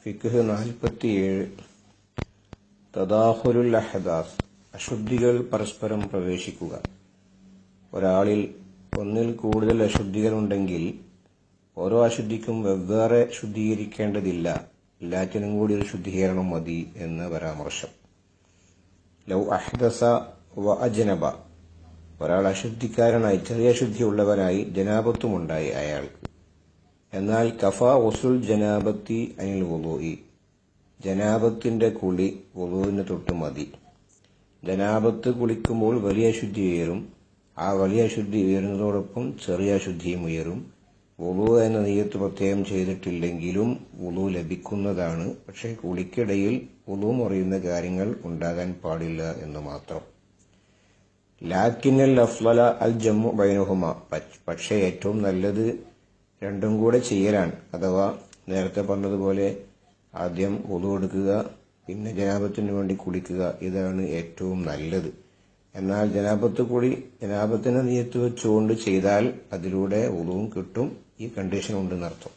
ഫിഖ്ഹ് 47 തദാഖുലുൽ അഹ്ദാസ് അശുദ്ധികൾ പരസ്പരം പ്രവേശിക്കുക. ഒരാളിൽ ഒന്നിൽ കൂടുതൽ അശുദ്ധികൾ ഉണ്ടെങ്കിൽ ഓരോ അശുദ്ധിക്കും വെവ്വേറെ ശുദ്ധീകരിക്കേണ്ടതില്ല, എല്ലാറ്റിനും കൂടി ഒരു ശുദ്ധീകരണം മതി എന്ന് പരാമർശം. ലൗ അഹ്ദസ വ അജ്നബ, ഒരാൾ അശുദ്ധിക്കാരനായി ചെറിയ അശുദ്ധിയുള്ളവനായി ജനാബത്തുമുണ്ടായി അയാൾക്ക്. എന്നാൽ കഫാ ഉസുൽ ജനാബത്തി അനിൽ വുളൂഇ, ജനാബത്തിന്റെ കുളി വുളൂഇന് തൊട്ട് മതി. ജനാബത്ത് കുളിക്കുമ്പോൾ വലിയ അശുദ്ധി ഉയരും, ആ വലിയ അശുദ്ധി ഉയരുന്നതോടൊപ്പം ചെറിയ അശുദ്ധിയും ഉയരും. വുളൂ എന്ന നിയ്യത്ത് പ്രത്യേകം ചെയ്തിട്ടില്ലെങ്കിലും വുളൂ ലഭിക്കുന്നതാണ്. പക്ഷേ കുളിക്കിടയിൽ വുളൂ മുറിയുന്ന കാര്യങ്ങൾ ഉണ്ടാകാൻ പാടില്ല എന്ന് മാത്രം. ലാക്കിന്നൽ അഫ്ളല അൽ ജമ്മു ബൈനഹുമ, പക്ഷേ ഏറ്റവും നല്ലത് രണ്ടും കൂടെ ചെയ്യലാണ്. അഥവാ നേരത്തെ പറഞ്ഞതുപോലെ ആദ്യം വുളൂ എടുക്കുക, പിന്നെ ജനാബത്തിന് വേണ്ടി കുളിക്കുക, ഇതാണ് ഏറ്റവും നല്ലത്. എന്നാൽ ജനാബത്തിന് നിയ്യത്ത് വെച്ചുകൊണ്ട് ചെയ്താൽ അതിലൂടെ വുളൂവും കിട്ടും, ഈ കണ്ടീഷൻ ഉണ്ടെന്നർത്ഥം.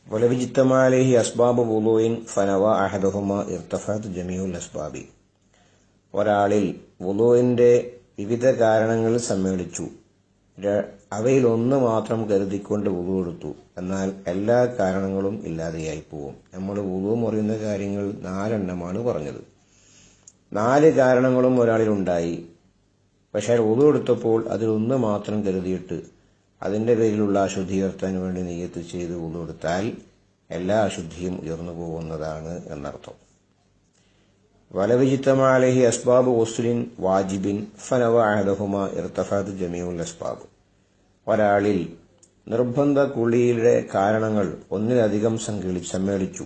വലവിജിത്തമാലഹി അസ്ബാബ് വുളൂഇൻ ഫനവ അഹദഹുമ ഇർതഫഅത് ജമീഉൽ അസ്ബാബി, ഒരാളിൽ വുളൂഇന്റെ വിവിധ കാരണങ്ങൾ സമ്മേളിച്ചു, അവയിൽ ഒന്ന് മാത്രം കരുതിക്കൊണ്ട് വുളൂ എടുത്തു, എന്നാൽ എല്ലാ കാരണങ്ങളും ഇല്ലാതെയായി പോവും. നമ്മൾ വുളൂ മുറിയുന്ന കാര്യങ്ങൾ 4 എണ്ണമാണ് പറഞ്ഞത്. 4 കാരണങ്ങളും ഒരാളിലുണ്ടായി, പക്ഷേ വുളൂ എടുത്തപ്പോൾ അതിലൊന്ന് മാത്രം കരുതിയിട്ട് അതിന്റെ പേരിലുള്ള അശുദ്ധി ഉയർത്താൻ വേണ്ടി നിയ്യത്ത് ചെയ്ത് വുളൂ എടുത്താൽ എല്ലാ അശുദ്ധിയും ഉയർന്നു പോകുന്നതാണ് എന്നർത്ഥം. വലവിജിത്തമാലഹി അസ്ബാബ് ഗുസ്ലിൻ വാജിബിൻ ഫനവ അഹദഹുമ ഇർതഫഅത് ജമീഉൽ അസ്ബാബ്, ഒരാളിൽ നിർബന്ധ കുളിയുടെ കാരണങ്ങൾ ഒന്നിലധികം സമ്മേളിച്ചു,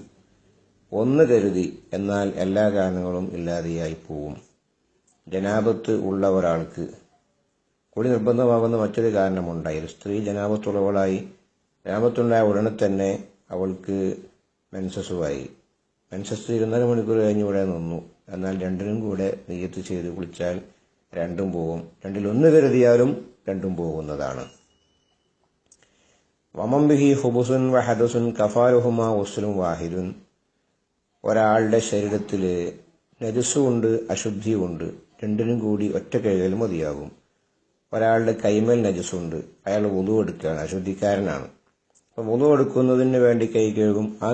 ഒന്ന് കരുതി, എന്നാൽ എല്ലാ കാരണങ്ങളും ഇല്ലാതെയായി പോവും. ജനാബത്ത് ഉള്ള ഒരാൾക്ക് കുളി നിർബന്ധമാകുന്ന മറ്റൊരു കാരണമുണ്ടായി. ഒരു സ്ത്രീ ജനാബത്തുള്ളവളായി, ജനാബത്തുണ്ടായ ഉടനെ തന്നെ അവൾക്ക് മെൻസസുമായി. മെൻസസ് 24 മണിക്കൂർ കഴിഞ്ഞ് ഇവിടെ നിന്നു, എന്നാൽ രണ്ടിനും കൂടെ നിയ്യത്ത് ചെയ്ത് കുളിച്ചാൽ രണ്ടും പോകും. രണ്ടിലൊന്ന് കരുതിയാലും രണ്ടും പോകുന്നതാണ്. വമൻ ബിഹി ഹുബുസുൻ വഹദസുൻ കഫാലുഹുമാ ഗുസ്ലുൻ വാഹിദുൻ, ഒരാളുടെ ശരീരത്തിൽ നജസുണ്ട് അശുദ്ധിയുണ്ട്, രണ്ടിനും കൂടി ഒറ്റ കഴുകൽ മതിയാകും. ഒരാളുടെ കൈമേൽ നജസുണ്ട്, അയാൾ വുളൂ എടുക്കുകയാണ്, അശുദ്ധിക്കാരനാണ്. അപ്പോൾ വുളൂ എടുക്കുന്നതിന് വേണ്ടി കൈ കഴുകും, ആ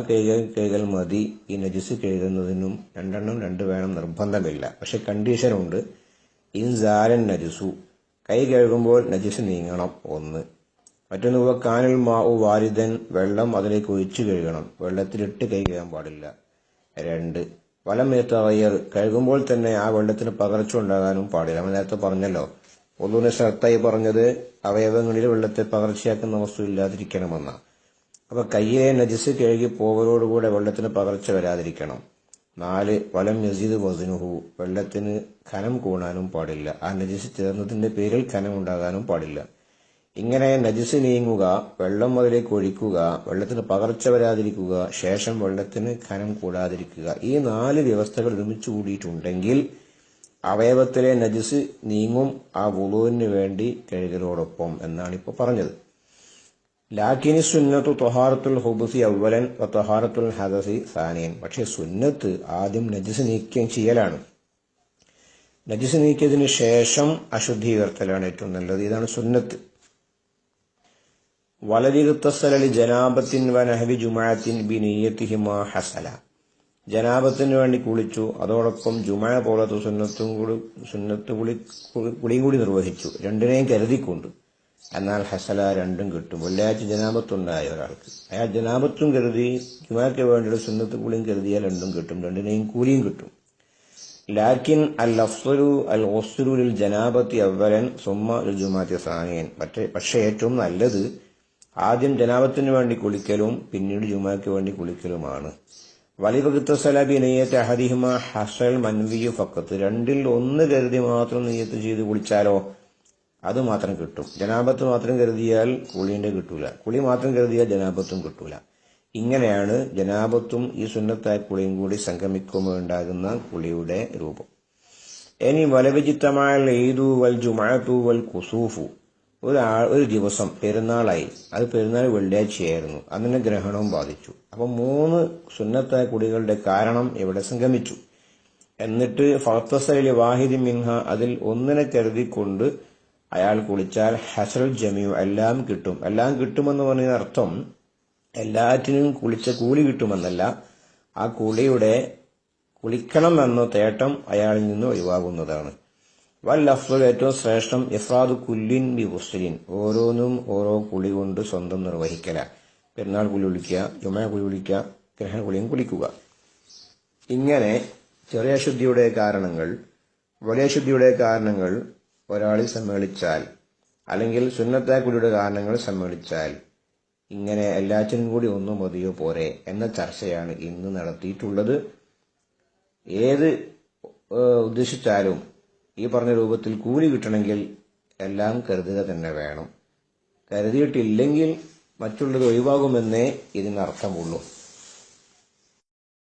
കൈകൾ മതി. ഈ നജസ് കഴുകുന്നതിനും 2 എണ്ണം വേണം നിർബന്ധമില്ല. പക്ഷെ കണ്ടീഷനുണ്ട്. ഇൻസാലൻ നജസു, കൈ കഴുകുമ്പോൾ നജസ് നീങ്ങണം, 1. മറ്റൊന്ന് കാനൽ മാഉ വാരിദൻ, വെള്ളം അതിലേക്ക് ഒഴിച്ചു കഴുകണം, വെള്ളത്തിലിട്ട് കൈ കഴുകാൻ പാടില്ല. 2 വലം യതഗയ്യർ, കഴുകുമ്പോൾ തന്നെ ആ വെള്ളത്തിന് പകർച്ച ഉണ്ടാകാനും പാടില്ല. നമ്മൾ നേരത്തെ പറഞ്ഞല്ലോ, വുളൂവിനെ ശർത്തായി പറഞ്ഞത് അവയവങ്ങളിൽ വെള്ളത്തെ പകർച്ചയാക്കുന്ന വസ്തു ഇല്ലാതിരിക്കണമെന്ന. അപ്പൊ കയ്യിലെ നജസ് കഴുകി പോകലോടുകൂടെ വെള്ളത്തിന് പകർച്ച വരാതിരിക്കണം. 4 വലം യസീദ് വസ്നുഹു, വെള്ളത്തിന് ഖനം കൂടാനും പാടില്ല, ആ നജസ് ചേർന്നതിന്റെ പേരിൽ ഖനം ഉണ്ടാകാനും പാടില്ല. ഇങ്ങനെ നജസ് നീങ്ങുക, വെള്ളം അതിലേക്ക് ഒഴിക്കുക, വെള്ളത്തിന് പകർച്ച വരാതിരിക്കുക, ശേഷം വെള്ളത്തിന് ഖനം കൂടാതിരിക്കുക, ഈ 4 വ്യവസ്ഥകൾ ഒരുമിച്ച് കൂടിയിട്ടുണ്ടെങ്കിൽ അവയവത്തിലെ നജസ് നീങ്ങും, ആ വുളൂവിന് വേണ്ടി കഴുകലോടൊപ്പം എന്നാണ് ഇപ്പോൾ പറഞ്ഞത്. ലാക്കിനി സുന്നത്തു ത്വഹാറത്തുൽ ഹുബുസി അവ്വലൻ വ ത്വഹാറത്തുൽ ഹദസി സാനിയൻ, പക്ഷേ സുന്നത്ത് ആദ്യം നജസ് നീക്കം ചെയ്യലാണ്. നജസ് നീക്കിയതിന് ശേഷം അശുദ്ധി ഉയർത്തലാണ് ഏറ്റവും നല്ലത്. ഇതാണ് സുന്നത്ത്. വലലിഗ്തസലി ജനാബത്തിൻ വ നഹ്വി ജുമുഅത്തിൻ ബിനിയ്യതിഹിമാ ഹസല, ജനാബത്തിന് വേണ്ടി കുളിച്ചു, അതോടൊപ്പം ജുമുഅ പോലത്തെ സുന്നത്ത് കുളിയും കൂടി നിർവഹിച്ചു, രണ്ടിനെയും കരുതിക്കൊണ്ട്. എന്നാൽ ഹസല, രണ്ടും കിട്ടും. വെള്ളിയാഴ്ച ജനാബത്തുണ്ടായ ഒരാൾക്ക് അയാൾ ജനാബത്തും കരുതി ജുമുഅയ്ക്ക് വേണ്ടിയുള്ള സുന്നത്ത് കുളിയും കരുതിയാൽ രണ്ടും കിട്ടും, രണ്ടിനെയും കൂലിയും കിട്ടും. ലാക്കിൻ അൽ അഫ്ളു അൽ ഗുസ്ലു ലിൽ ജനാബത്തി അവ്വലൻ സുമ്മ ലിൽ ജുമുഅത്തി സാനിയൻ, പക്ഷേ ഏറ്റവും നല്ലത് ആദ്യം ജനാബത്തിന് വേണ്ടി കുളിക്കലും പിന്നീട് ജുമുഅയ്ക്ക് വേണ്ടി കുളിക്കലുമാണ്. വലിവഗ്തസല ബിനിയ്യത്തി അഹദിഹിമാ ഹസൽ മൻവിയു ഫഖത്ത്, രണ്ടിൽ ഒന്ന് കരുതി മാത്രം നിയ്യത്ത് ചെയ്ത് കുളിച്ചാലോ അത് മാത്രം കിട്ടും. ജനാബത്ത് മാത്രം കരുതിയാൽ കുളിന്റെ കിട്ടൂല, കുളി മാത്രം കരുതിയാൽ ജനാബത്തും കിട്ടൂല. ഇങ്ങനെയാണ് ജനാബത്തും ഈ സുന്നത്തായ കുളിയും കൂടി സംഗമിക്കുമ്പോൾ ഉണ്ടാകുന്ന കുളിയുടെ രൂപം. ഇനി വലവിജിത്തമാൽ ഈദു വൽ ജുമുഅത്തു വൽ കുസൂഫു, ഒരു ദിവസം പെരുന്നാളായി, അത് പെരുന്നാൾ വെള്ളിയാഴ്ചയായിരുന്നു, അന്നിനെ ഗ്രഹണവും ബാധിച്ചു. അപ്പൊ 3 സുന്നത്തായ കുളികളുടെ കാരണം ഇവിടെ സംഗമിച്ചു. എന്നിട്ട് ഫത്തസലി വാഹിദി മിൻഹ, അതിൽ ഒന്നിനെ കരുതിക്കൊണ്ട് അയാൾ കുളിച്ചാൽ ഹസൽ ജമിയു, എല്ലാം കിട്ടും. എല്ലാം കിട്ടുമെന്ന് പറഞ്ഞ അർത്ഥം എല്ലാറ്റിനും കുളിച്ച കൂലി കിട്ടുമെന്നല്ല, ആ കുളിക്കണം എന്ന തേട്ടം അയാളിൽ നിന്ന് ഒഴിവാകുന്നതാണ്. വൽ അഫ്ളൽ, ഏറ്റവും ശ്രേഷ്ഠം, ഇഫ്രാദു കുല്ലിൻ ബി ഗുസ്ലിൻ, ഓരോന്നും ഓരോ കുളി കൊണ്ട് സ്വന്തം നിർവഹിക്കല. പെരുന്നാൾ കുളി കുളിക്കുക, ജുമഅ കുളി കുളിക്കുക, ഗ്രഹണ കുളിയും കുളിക്കുക. ഇങ്ങനെ ചെറിയ ശുദ്ധിയുടെ കാരണങ്ങൾ, വലിയ ശുദ്ധിയുടെ കാരണങ്ങൾ ഒരാളിൽ സമ്മേളിച്ചാൽ, അല്ലെങ്കിൽ സുന്നത്തായ കുളിയുടെ കാരണങ്ങൾ സമ്മേളിച്ചാൽ, ഇങ്ങനെ എല്ലാറ്റിനും കൂടി ഒന്നും മതിയോ പോരെ എന്ന ചർച്ചയാണ് ഇന്ന് നടത്തിയിട്ടുള്ളത്. ഏത് ഉദ്ദേശിച്ചാലും ഈ പറഞ്ഞ രൂപത്തിൽ കൂലി കിട്ടണമെങ്കിൽ എല്ലാം കരുതുക തന്നെ വേണം. കരുതിയിട്ടില്ലെങ്കിൽ മറ്റുള്ളത് ഒഴിവാകുമെന്നേ ഇതിനർത്ഥമുള്ളൂ.